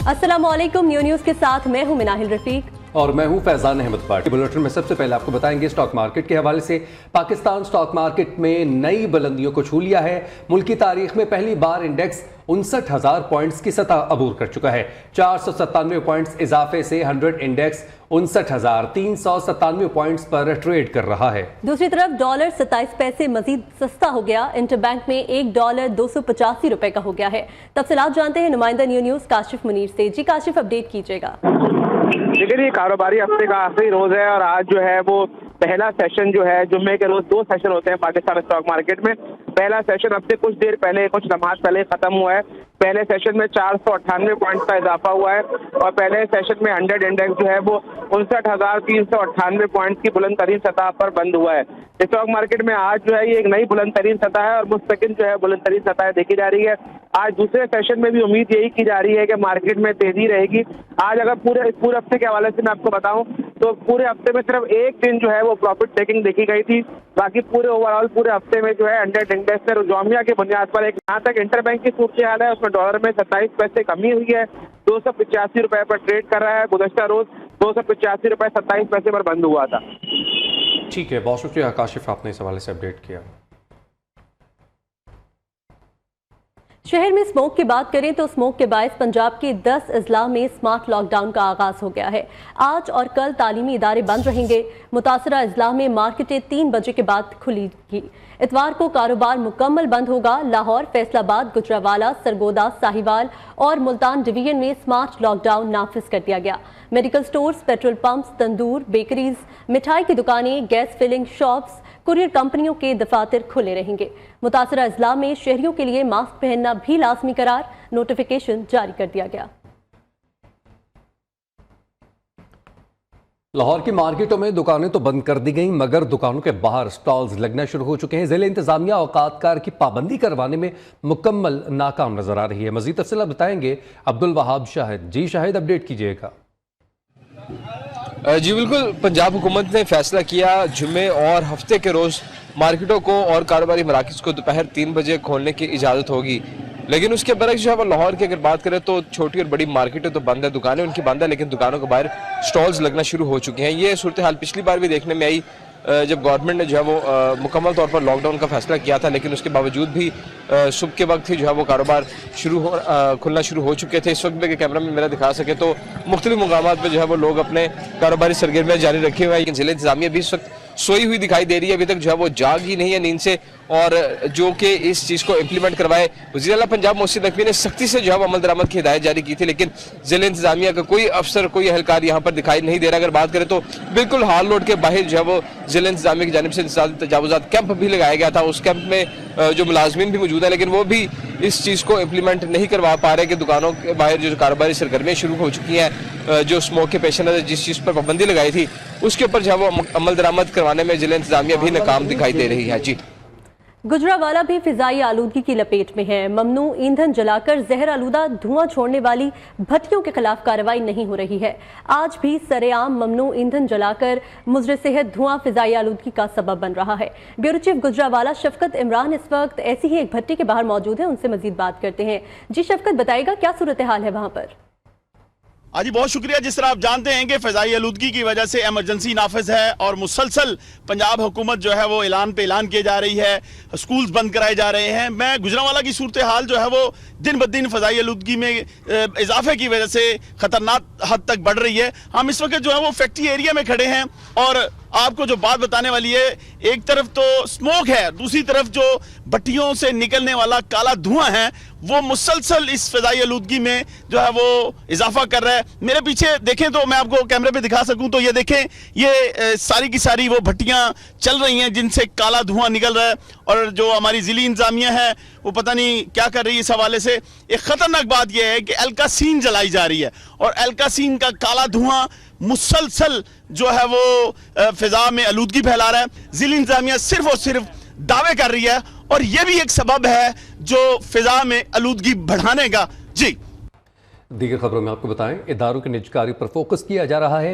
अस्सलामुअलैकुम। न्यूज़ के साथ मैं हूं मिनाहिल रफीक और मैं हूं फैजान अहमद पार्टी। बुलेटिन में सबसे पहले आपको बताएंगे स्टॉक मार्केट के हवाले से। पाकिस्तान स्टॉक मार्केट में नई बुलंदियों को छू लिया है। मुल्क की तारीख में पहली बार इंडेक्स 59,000 पॉइंट्स की सतह अबूर कर चुका है। 497 पॉइंट्स इजाफे से 100 इंडेक्स 59,397 पॉइंट्स पर ट्रेड कर रहा है। दूसरी तरफ डॉलर 27 पैसे मजीद सस्ता हो गया। इंटरबैंक में $1 285 रुपए का हो गया है। तफसीलात जानते हैं नुमाइंदा न्यूज़ काशिफ मुनीर से। जी काशिफ, अपडेट कीजिएगा। लेकिन ये कारोबारी हफ्ते का आखिरी रोज है और आज जो है वो पहला सेशन जो है, जुम्मे के रोज 2 सेशन होते हैं पाकिस्तान स्टॉक मार्केट में। पहला सेशन अब से कुछ देर पहले, कुछ लम्हात पहले खत्म हुआ है। पहले सेशन में 498 पॉइंट का इजाफा हुआ है और पहले सेशन में 100 इंडेक्स जो है वो 59,398 पॉइंट की बुलंद तरीन सतह पर बंद हुआ है। स्टॉक मार्केट में आज जो है ये एक नई बुलंद तरीन सतह है और मुस्तकिल जो है बुलंद तरीन सतह देखी जा रही है। आज दूसरे सेशन में भी उम्मीद यही की जा रही है कि मार्केट में तेजी रहेगी। आज अगर पूरे हफ्ते के हवाले से मैं आपको बताऊं तो पूरे हफ्ते में सिर्फ एक दिन जो है वो प्रॉफिट टेकिंग देखी गई थी। बाकी पूरे ओवरऑल पूरे हफ्ते में जो है 100 इंडेक्स से रुजौमिया की बुनियाद पर एक यहाँ तक इंटरबैंक की सूरत हाल है, उसमें डॉलर में 27 पैसे कमी हुई है। 285 रुपए पर ट्रेड कर रहा है। गुज़श्ता रोज 285 रुपए 27 पैसे पर बंद हुआ था। ठीक है, बहुत शुक्रिया काशिफ, आपने इस हवाले से अपडेट किया। शहर में स्मोक की बात करें तो स्मोक के बायस पंजाब के 10 अजला में स्मार्ट लॉकडाउन का आगाज हो गया है। आज और कल तालीमी इदारे बंद रहेंगे। मुतासरा अजला में मार्केटें 3 बजे के बाद खुलेगी। इतवार को कारोबार मुकम्मल बंद होगा। लाहौर, फैसलाबाद, गुजरावाला, सरगोदा, साहिवाल और मुल्तान डिवीजन में स्मार्ट लॉकडाउन नाफिज कर दिया गया। मेडिकल स्टोर्स, पेट्रोल पंप्स, तंदूर, बेकरीज, मिठाई की दुकानें, गैस फिलिंग शॉप्स, कुरियर कंपनियों के दफातर खुले रहेंगे। मुतासरा अजला में शहरियों के लिए मास्क पहनना भी लाजमी करार, नोटिफिकेशन जारी कर दिया गया। लाहौर की मार्केटों में दुकानें तो बंद कर दी गई, मगर दुकानों के बाहर स्टॉल्स लगना शुरू हो चुके हैं। जिले इंतजामिया औकातकार की पाबंदी करवाने में मुकम्मल नाकाम नजर आ रही है। मजीद तफसीलात बताएंगे अब्दुल वहाब शाहिद। जी शाहिद, अपडेट कीजिएगा। जी बिल्कुल, पंजाब हुकूमत ने फैसला किया जुम्मे और हफ्ते के रोज़ मार्केटों को और कारोबारी मराकज़ को दोपहर 3 बजे खोलने की इजाज़त होगी। लेकिन उसके बरक्स जो है वो लाहौर की अगर बात करें तो छोटी और बड़ी मार्केटें तो बंद है, दुकानें उनकी बंद है, लेकिन दुकानों के बाहर स्टॉल्स लगना शुरू हो चुके हैं। ये सूरत हाल पिछली बार भी देखने में आई जब गवर्नमेंट ने जो है वो मुकम्मल तौर पर लॉकडाउन का फैसला किया था, लेकिन उसके बावजूद भी सुबह के वक्त ही जो है वो कारोबार खुलना शुरू हो चुके थे। इस वक्त भी कैमरा में मेरा दिखा सके तो मुख्तलिफ मुकामात पर जो है वो लोग अपने कारोबारी सरगर्मियाँ जारी रखे हुए हैं। लेकिन जिले इंतजामिया भी इस वक्त सोई हुई दिखाई दे रही है। अभी तक जो है वो जाग ही नहीं है नींद से, और जो कि इस चीज़ को इम्प्लीमेंट करवाए। वज़ीर आला पंजाब मोहसिन नकवी ने सख्ती से जो है वो अमल दरामद की हिदायत जारी की थी, लेकिन जिले इंतजामिया का कोई अफसर, कोई अहलकार यहाँ पर दिखाई नहीं दे रहा। अगर बात करें तो बिल्कुल हाल रोड के बाहर जो है वो जिले इंतजामिया की जानिब से तजावुज़ात कैंप भी लगाया गया था। उस कैंप में जो मुलाजमीन भी मौजूद है, लेकिन वो भी इस चीज़ को इम्प्लीमेंट नहीं करवा पा रहे कि दुकानों के बाहर जो कारोबारी सरगर्मियाँ शुरू हो चुकी हैं, जो स्मोक के पेश नज़र जिस चीज़ पर पाबंदी लगाई थी उसके ऊपर जो है वो अमल दरामद करवाने में जिले इंतजामिया भी नाकाम दिखाई दे रही है। जी, गुजरावाला भी फिजाई आलूदगी की लपेट में है। ममनू ईंधन जलाकर जहर आलूदा धुआं छोड़ने वाली भट्टियों के खिलाफ कार्रवाई नहीं हो रही है। आज भी सरेआम ममनू ईंधन जलाकर मुजर सेहत धुआं फिजाई आलूदगी का सबब बन रहा है। ब्यूरो चीफ गुजरावाला शफकत इमरान इस वक्त ऐसी ही एक भट्टी के बाहर मौजूद है, उनसे मजीद बात करते हैं। जी शफकत, बताइएगा क्या सूरत हाल है वहां पर? हाँ जी, बहुत शुक्रिया। जिस तरह आप जानते हैं कि फ़िज़ाई आलूदगी की वजह से एमरजेंसी नाफिज है और मुसलसल पंजाब हुकूमत जो है वो ऐलान पे ऐलान किए जा रही है, स्कूल्स बंद कराए जा रहे हैं। मैं गुजरांवाला की सूरत हाल जो है वो दिन ब दिन फ़िज़ाई आलूदगी में इजाफे की वजह से ख़तरनाक हद तक बढ़ रही है। हम इस वक्त जो है वो फैक्ट्री एरिया में खड़े हैं और आपको जो बात बताने वाली है, एक तरफ तो स्मोक है, दूसरी तरफ जो भट्टियों से निकलने वाला काला धुआं है वो मुसलसल इस फ़िज़ाई आलूदगी में जो है वो इजाफा कर रहा है। मेरे पीछे देखें तो मैं आपको कैमरे पे दिखा सकूं तो ये देखें, ये सारी की सारी वो भट्टियां चल रही हैं जिनसे काला धुआं निकल रहा है। और जो हमारी ज़िली इंतजामिया है वो पता नहीं क्या कर रही है इस हवाले से। एक ख़तरनाक बात यह है कि एल्कासीन जलाई जा रही है और एल्कासीन का काला धुआं मुसलसल जो है वो फिजा में आलूदगी फैला रहा है। ज़िली इंतजामिया सिर्फ और सिर्फ दावे कर रही है और यह भी एक सबब है जो फिजा में आलूदगी बढ़ाने का। जी, दीगर खबरों में आपको बताएं, इदारों की निजकारी पर फोकस किया जा रहा है।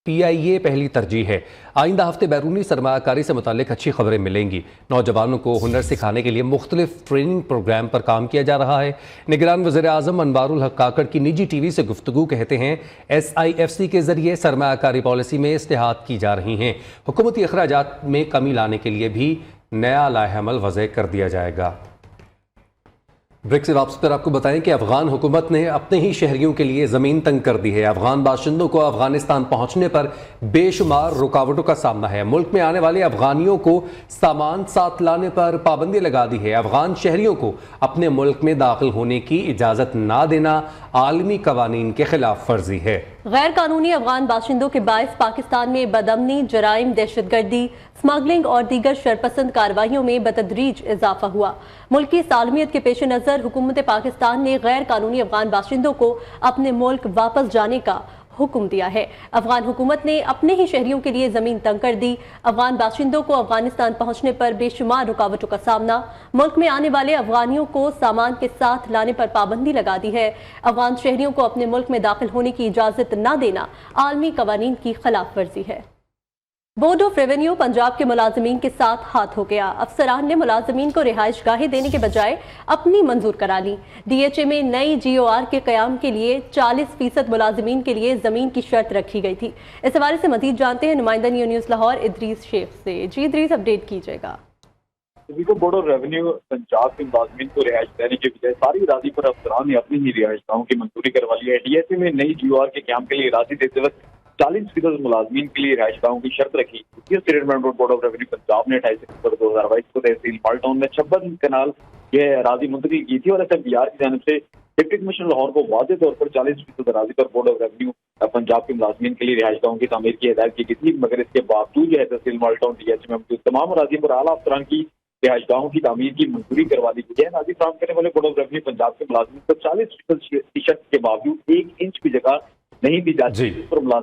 PIA पहली तरजीह है। आइंदा हफ्ते बैरूनी सरमायाकारी से मुतालिक अच्छी खबरें मिलेंगी। नौजवानों को हुनर सिखाने के लिए मुख्तलिफ ट्रेनिंग प्रोग्राम पर काम किया जा रहा है। निगरान वज़ीर आज़म अनवारुल हक काकड़ की निजी TV से गुफ्तगू कहते हैं SIFC के जरिए सरमायाकारी पॉलिसी में इस्तेहाद की जा रही हैं। हुकूमती अखराजात में कमी लाने के लिए भी नया लाहेअमल वज़े कर दिया जाएगा। ब्रिक्स से वापसी पर आपको बताएं कि अफगान हुकूमत ने अपने ही शहरियों के लिए ज़मीन तंग कर दी है। अफगान बाशिंदों को अफगानिस्तान पहुंचने पर बेशुमार रुकावटों का सामना है। मुल्क में आने वाले अफगानियों को सामान साथ लाने पर पाबंदी लगा दी है। अफगान शहरियों को अपने मुल्क में दाखिल होने की इजाज़त ना देना आलमी कवानीन के खिलाफ वर्जी है। गैर कानूनी अफगान बाशिंदों के बायस पाकिस्तान में बदअमनी, जराइम, दहशतगर्दी, स्मगलिंग और दीगर शरपसंद कार्रवाइयों में बतदरीज इजाफा हुआ। मुल्क की सालमियत के पेश नज़र हुकूमत पाकिस्तान ने गैर कानूनी अफगान बाशिंदों को अपने मुल्क वापस जाने का हुक्म दिया है। अफगान हुकूमत ने अपने ही शहरियों के लिए ज़मीन तंग कर दी। अफगान बाशिंदों को अफगानिस्तान पहुंचने पर बेशुमार रुकावटों का सामना। मुल्क में आने वाले अफगानियों को सामान के साथ लाने पर पाबंदी लगा दी है। अफगान शहरियों को अपने मुल्क में दाखिल होने की इजाज़त न देना आलमी कवानीन की खिलाफ वर्जी है। बोर्ड ऑफ रेवेन्यू पंजाब के मुलाजमीन के साथ हाथ हो गया। अफसरान ने मुलाजमीन को रिहाइश गाहें देने के बजाय अपनी मंजूर करा ली। DHA में नई GOR के क़याम के लिए 40% मुलाजमीन के लिए ज़मीन की शर्त रखी गई थी। इस हवाले से मजीद जानते हैं नुमाइंदा न्यूज़ लाहौर इदरीस शेख से। जी इदरीस, अपडेट कीजिएगा। बोर्ड ऑफ रेवेन्यू पंजाब के मुलाजमीन को रिहाइश देने के बजाय सारी राजी पर अफसरान ने अपनी ही रिहाइश गाहों की मंजूरी करवा ली है। DHA में नई GOR के क़याम के लिए राजी देते वक्त 40% मुलाजमीन के लिए रिहाइश गाहों की शर्त रखी। बोर्ड ऑफ रेवेन्यू पंजाब ने 28 सितंबर 2022 को तहसील माल्टाउन में 56 कनाल यह अराजी मुंतकिल की थी और SFBR की जानिब से डिप्टी कमिश्नर लाहौर को वाज़ेह तौर पर 40% अराजी पर बोर्ड ऑफ रेवेन्यू पंजाब के मुलाजमीन के लिए रिहाइश गाहों की तामीर की हिदायत की गई थी, मगर इसके बावजूद जो है तहसील माल्टाउन DHA में मौजूद तमाम अराजी पर आला अफसरान की रिहाइश गाहों की तामीर की मंजूरी करवा दी गई है। अराजी फराहम करने वाले बोर्ड ऑफ रेवेन्यू पंजाब के मुलाजमीन को 40% की शर्त के बावजूद 1 इंच की जगह नहीं दी जाती।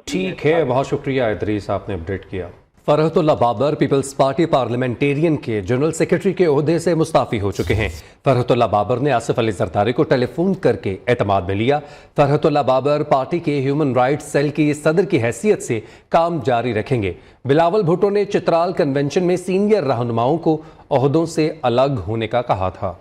ठीक है, बहुत शुक्रिया इदरीस, आपने अपडेट किया। Farhatullah Babar peoples party parliamentarian के जनरल सेक्रेटरी के ओहदे से मुस्ताफी हो चुके हैं। फरहतुल्लाह बाबर ने आसिफ अली जरदारी को टेलीफोन करके एतमाद में लिया। फरहतुल्लाह बाबर पार्टी के ह्यूमन राइट्स सेल की सदर की हैसियत से काम जारी रखेंगे। बिलावल भुट्टो ने चित्राल कन्वेंशन में सीनियर रहनुमाओं को ओहदों से अलग होने का कहा था।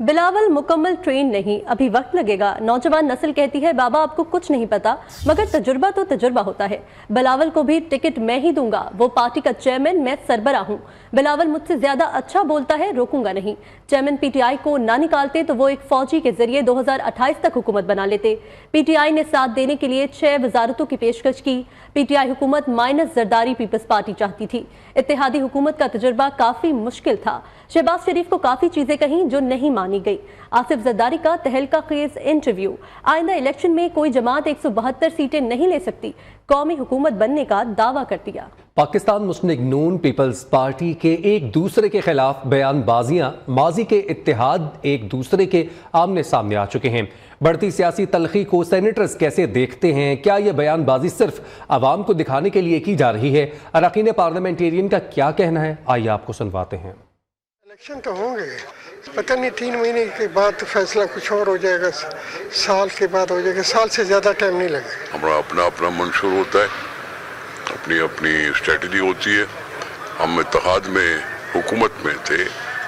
बिलावल मुकम्मल ट्रेन नहीं, अभी वक्त लगेगा। नौजवान नस्ल कहती है बाबा आपको कुछ नहीं पता, मगर तजुर्बा तो तजुर्बा होता है। बिलावल को भी टिकट मैं ही दूंगा, वो पार्टी का चेयरमैन, मैं सरबराह हूँ। बिलावल मुझसे ज्यादा अच्छा बोलता है, रोकूंगा नहीं। चेयरमैन PTI को ना निकालते तो वो एक फौजी के जरिए 2028 तक हुकूमत बना लेते। PTI ने साथ देने के लिए 6 वजारतों की पेशकश की। PTI हुकूमत माइनस जरदारी पीपल्स पार्टी चाहती थी। इत्तेहादी हुकूमत का तजुर्बा काफी मुश्किल था। शहबाज शरीफ को काफी चीजें कहीं जो नहीं मानी गई। आसिफ जरदारी का तहलका खेज इंटरव्यू, आइंदा इलेक्शन में कोई जमात 172 सीटें नहीं ले सकती, कौमी हुकूमत बनने का दावा कर दिया। पाकिस्तान मुस्लिम लीग नून पीपल्स पार्टी के एक दूसरे के खिलाफ बयानबाजियां माजी के इत्तेहाद एक दूसरे के आमने सामने आ चुके हैं। बढ़ती सियासी तलखी को सेनेटर्स कैसे देखते हैं? क्या यह बयानबाजी सिर्फ आवाम को दिखाने के लिए की जा रही है? अरकान पार्लियामेंटेरियन का क्या कहना है, आइए आपको सुनवाते हैं। इलेक्शन तो होंगे, पता नहीं 3 महीने के बाद तो फैसला कुछ और हो जाएगा, साल के बाद हो जाएगा, साल से ज़्यादा टाइम नहीं लगेगा। हमारा अपना अपना मंशूर होता है, अपनी अपनी स्ट्रेटजी होती है। हम इत्तेहाद में हुकूमत में थे,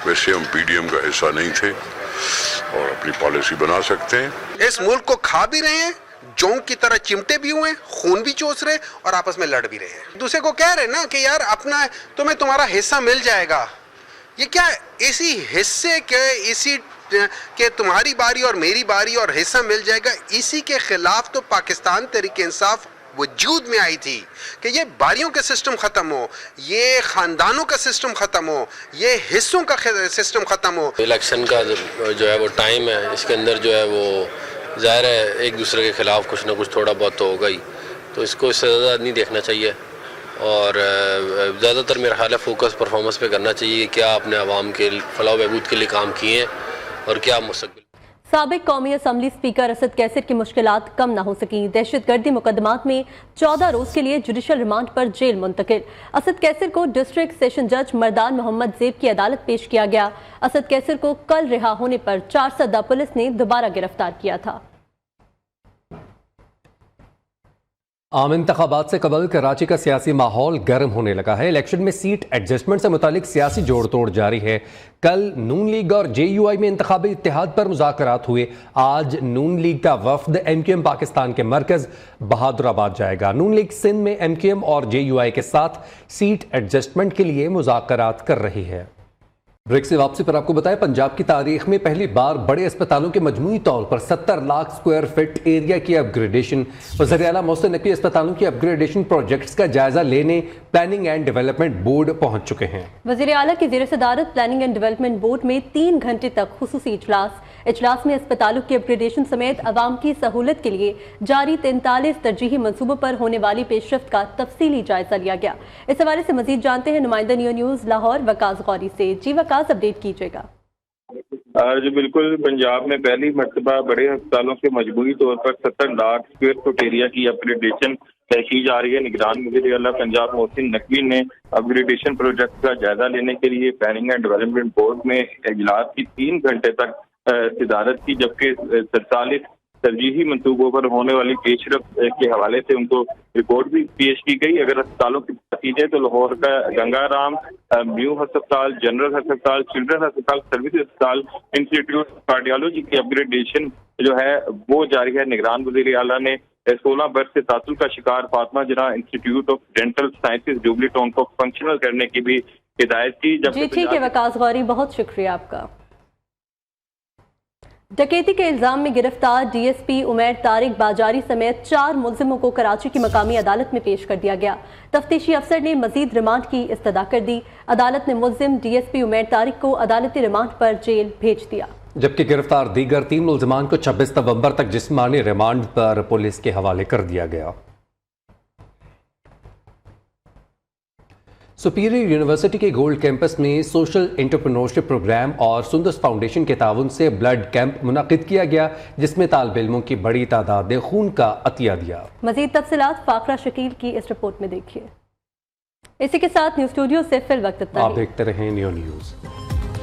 वैसे हम PDM का हिस्सा नहीं थे और अपनी पॉलिसी बना सकते हैं। इस मुल्क को खा भी रहे हैं, जोंक की तरह चिमटे भी हुए, खून भी चूस रहे और आपस में लड़ भी रहे हैं। दूसरे को कह रहे ना कि यार अपना तुम्हें तुम्हारा हिस्सा मिल जाएगा। ये क्या इसी हिस्से के इसी के तुम्हारी बारी और मेरी बारी और हिस्सा मिल जाएगा, इसी के खिलाफ तो पाकिस्तान तहरीक इंसाफ वजूद में आई थी कि ये बारियों का सिस्टम ख़त्म हो, ये ख़ानदानों का सिस्टम ख़त्म हो, ये हिस्सों का सिस्टम ख़त्म हो। इलेक्शन का जो है वो टाइम है, इसके अंदर जो है वो ज़ाहिर है एक दूसरे के ख़िलाफ़ कुछ ना कुछ थोड़ा बहुत तो होगा ही, तो इसको इससे ज़्यादा नहीं देखना चाहिए और ज़्यादातर मेरा ख्याल है फोकस परफॉर्मेंस पे करना चाहिए। क्या आपने आवाम के फलाह बहबूद के लिए काम किए हैं और क्या मुस्तक़बिल। साबिक कौमी असम्बली स्पीकर असद कैसर की मुश्किलात कम न हो सकी। दहशतगर्दी मुकदमात में 14 रोज के लिए जुडिशल रिमांड पर जेल मुंतकिल। असद कैसर को डिस्ट्रिक्ट सेशन जज मर्दान मोहम्मद ज़ेब की अदालत पेश किया गया। असद कैसर को कल रिहा होने पर 4 सदा पुलिस ने दोबारा गिरफ्तार किया था। आम इंतखाबात से कबल कराची का सियासी माहौल गर्म होने लगा है। इलेक्शन में सीट एडजस्टमेंट से मुतालिक सियासी जोड़ तोड़ जारी है। कल नून लीग और JUI में इंतखाबी इत्तेहाद पर मुज़ाकरात हुए। आज नून लीग का वफ्द MQM पाकिस्तान के मरकज बहादुराबाद जाएगा। नून लीग सिंध में MQM और JUI के साथ सीट एडजस्टमेंट के लिए मुज़ाकरात कर रही है। ब्रेक से वापसी पर आपको बताएं, पंजाब की तारीख में पहली बार बड़े अस्पतालों के मजमूई तौर पर 70 लाख स्क्वायर फीट एरिया की अपग्रेडेशन। वज़ीर आला मोहसिन नकवी अस्पतालों की अपग्रेडेशन प्रोजेक्ट्स का जायजा लेने प्लानिंग एंड डेवलपमेंट बोर्ड पहुंच चुके हैं। वज़ीर आला की ज़ेर सदारत प्लानिंग एंड डेवलपमेंट बोर्ड में 3 घंटे तक खुसूसी इजलास में अस्पतालों की अपग्रेडेशन समेत आवाम की सहूलत के लिए जारी 43 तरजीही मंसूबों पर होने वाली पेशरफ्त का तफसीली जायजा लिया गया। इस हवाले से मजीद जानते हैं नुमाइंदा नियो न्यूज़ लाहौर वकास गौरी से। जी वकास, अपडेट कीजिएगा। जी बिल्कुल, पंजाब में पहली मरतबा बड़े अस्पतालों के मजबूरी तौर पर 70 लाख स्क्वायर फुट एरिया की अपग्रेडेशन तय की जा रही है। निगरान वज़ीर आला पंजाब मोहसिन नकवी ने अपग्रेडेशन प्रोजेक्ट का जायजा लेने के लिए प्लानिंग एंड डेवलपमेंट बोर्ड में इजलास की 3 घंटे तक सदारत की, जबकि 43 तरजीही मंसूबों पर होने वाली पेशरफ्त के हवाले से उनको रिपोर्ट भी पेश की गई। अगर अस्पतालों की बात की जाए तो लाहौर का गंगाराम न्यू अस्पताल, जनरल अस्पताल, चिल्ड्रन अस्पताल, सर्विस अस्पताल, इंस्टीट्यूट ऑफ कार्डियोलॉजी की अपग्रेडेशन जो है वो जारी है। निगरान वज़ीर आला ने 16 बरस से तातुल का शिकार फातिमा जना institute of dental sciences jubilee town को फंक्शनल करने की भी हिदायत की। जी ठीक है वकास गौरी, बहुत शुक्रिया आपका। डकैती के इल्जाम में गिरफ्तार DSP उमैर तारिक बाजारी समेत 4 मुलजिमों को कराची की मकामी अदालत में पेश कर दिया गया। तफ्तीशी अफसर ने मजीद रिमांड की इस्तदा कर दी। अदालत ने मुलजिम DSP उमैर तारिक को अदालती रिमांड पर जेल भेज दिया, जबकि गिरफ्तार दीगर 3 मुलजिमान को 26 नवंबर तक जिस्मानी रिमांड पर पुलिस के हवाले कर दिया गया। सुपीरियर यूनिवर्सिटी के गोल्ड कैंपस में सोशल एंटरप्रेन्योरशिप प्रोग्राम और सुंदस फाउंडेशन के ताउन से ब्लड कैंप मुनक़िद किया गया, जिसमें तालिब इल्मों की बड़ी तादाद ने खून का अतिया दिया। मजीद तफसीलात फाकरा शकील की इस रिपोर्ट में देखिए। इसी के साथ न्यूज़ स्टूडियो से फिल वक्त आप देखते रहें नियो न्यूज़।